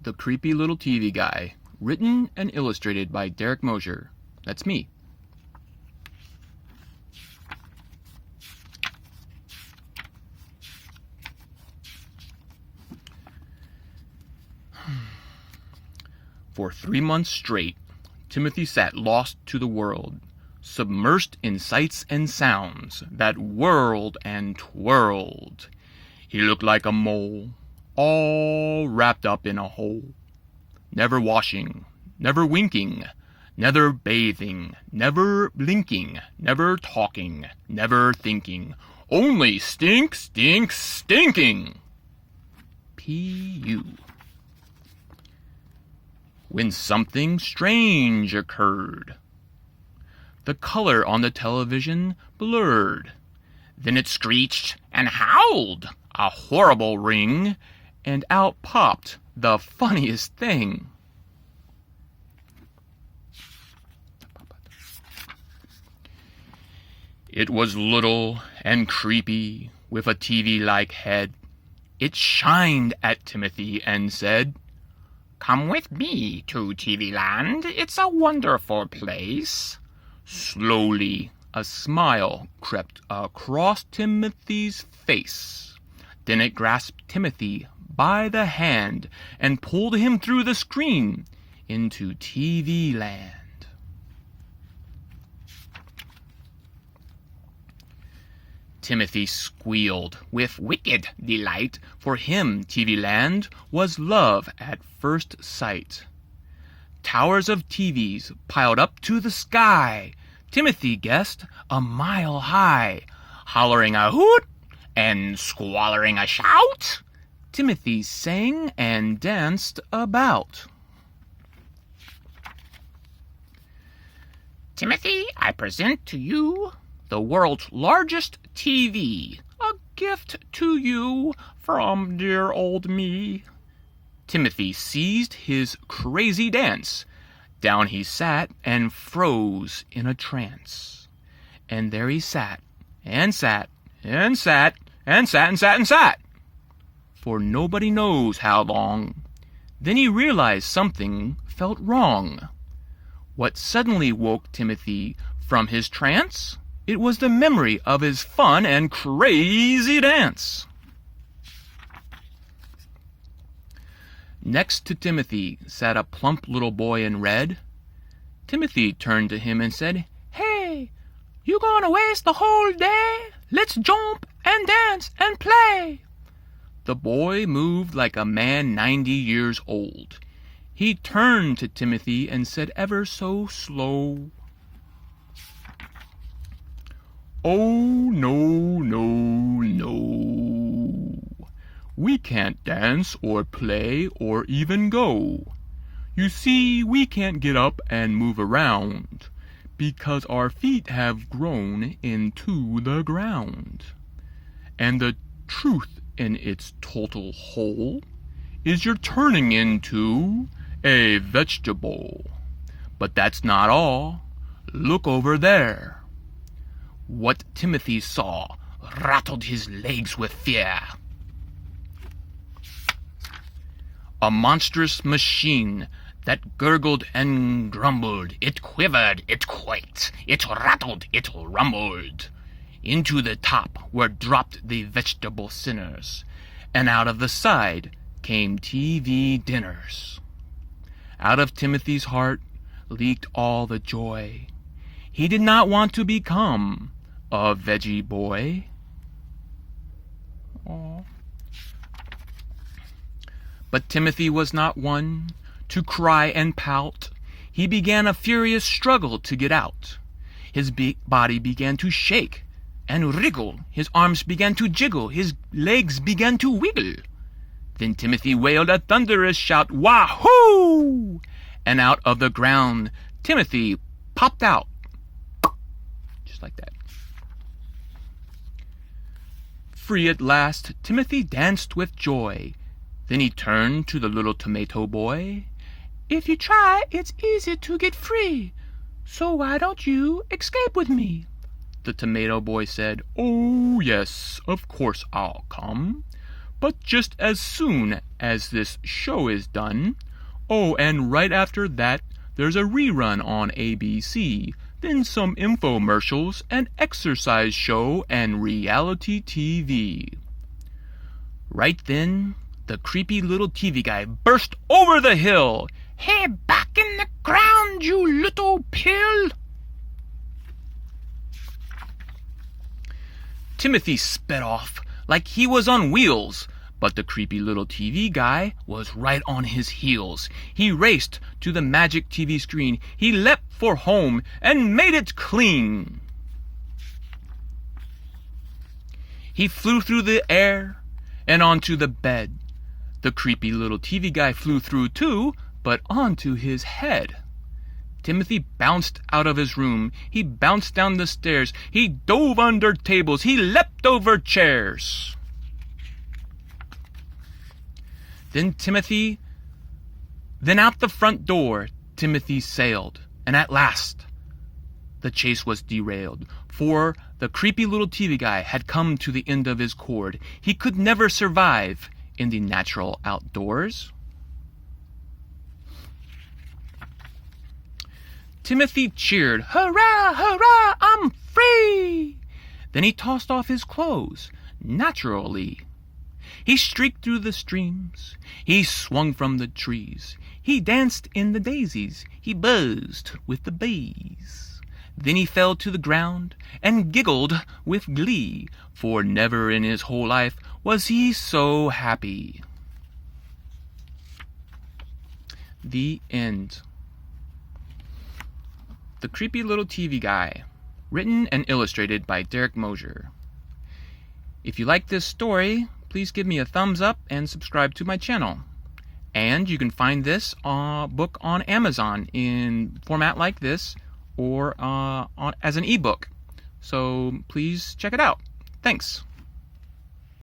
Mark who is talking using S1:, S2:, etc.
S1: the creepy little TV guy, written and illustrated by Derek Mosier. That's me. For 3 months straight, Timothy sat lost to the world, submersed in sights and sounds that whirled and twirled. He looked like a mole, all wrapped up in a hole. Never washing, never winking, never bathing, never blinking, never talking, never thinking. Only stink, stink, stinking. P.U. When something strange occurred. The color on the television blurred. Then it screeched and howled, a horrible ring, and out popped the funniest thing. It was little and creepy, with a TV-like head. It shined at Timothy and said, "Come with me to TV Land. It's a wonderful place." Slowly, a smile crept across Timothy's face. Then it grasped Timothy by the hand and pulled him through the screen into TV Land. Timothy squealed with wicked delight. For him, TV Land was love at first sight. Towers of TVs piled up to the sky. Timothy guessed a mile high. Hollering a hoot and squallering a shout, Timothy sang and danced about. "Timothy, I present to you the world's largest TV, a gift to you from dear old me." Timothy seized his crazy dance. Down he sat and froze in a trance. And there he sat, and sat, and sat, and sat, and sat, and sat, for nobody knows how long. Then he realized something felt wrong. What suddenly woke Timothy from his trance? It was the memory of his fun and crazy dance. Next to Timothy sat a plump little boy in red. Timothy turned to him and said, "Hey, you gonna waste the whole day? Let's jump and dance and play." The boy moved like a man 90 years old. He turned to Timothy and said ever so slow, "Oh, no, no, no. We can't dance or play or even go. You see, we can't get up and move around because our feet have grown into the ground. And the truth in its total whole is you're turning into a vegetable. But that's not all. Look over there." What Timothy saw rattled his legs with fear. A monstrous machine that gurgled and grumbled. It quivered, it quaked, it rattled, it rumbled. Into the top were dropped the vegetable sinners, and out of the side came TV dinners. Out of Timothy's heart leaked all the joy. He did not want to become a veggie boy. Aww. But Timothy was not one to cry and pout. He began a furious struggle to get out. His body began to shake and wriggle. His arms began to jiggle. His legs began to wiggle. Then Timothy wailed a thunderous shout, "Wahoo!" And out of the ground Timothy popped out. Just like that. Free at last, Timothy danced with joy. Then he turned to the little tomato boy. "If you try, it's easy to get free. So why don't you escape with me?" The tomato boy said, "Oh, yes, of course I'll come. But just as soon as this show is done, oh, and right after that, there's a rerun on ABC, then some infomercials, an exercise show, and reality TV. Right then, the creepy little TV guy burst over the hill. "Hey, back in the ground, you little pill!" Timothy sped off like he was on wheels, but the creepy little TV guy was right on his heels. He raced to the magic TV screen. He leapt for home and made it clean. He flew through the air and onto the bed. The creepy little TV guy flew through too, but onto his head. Timothy bounced out of his room. He bounced down the stairs. He dove under tables. He leapt over chairs. Then out the front door, Timothy sailed. And at last, the chase was derailed. For the creepy little TV guy had come to the end of his cord. He could never survive in the natural outdoors. Timothy cheered, "Hurrah, hurrah, I'm free!" Then he tossed off his clothes, naturally. He streaked through the streams. He swung from the trees. He danced in the daisies. He buzzed with the bees. Then he fell to the ground and giggled with glee, for never in his whole life was he so happy. The end. The Creepy Little TV Guy, written and illustrated by Derek Mosier. If you like this story, please give me a thumbs up and subscribe to my channel. And you can find this book on Amazon in format like this or as an ebook. So please check it out. Thanks.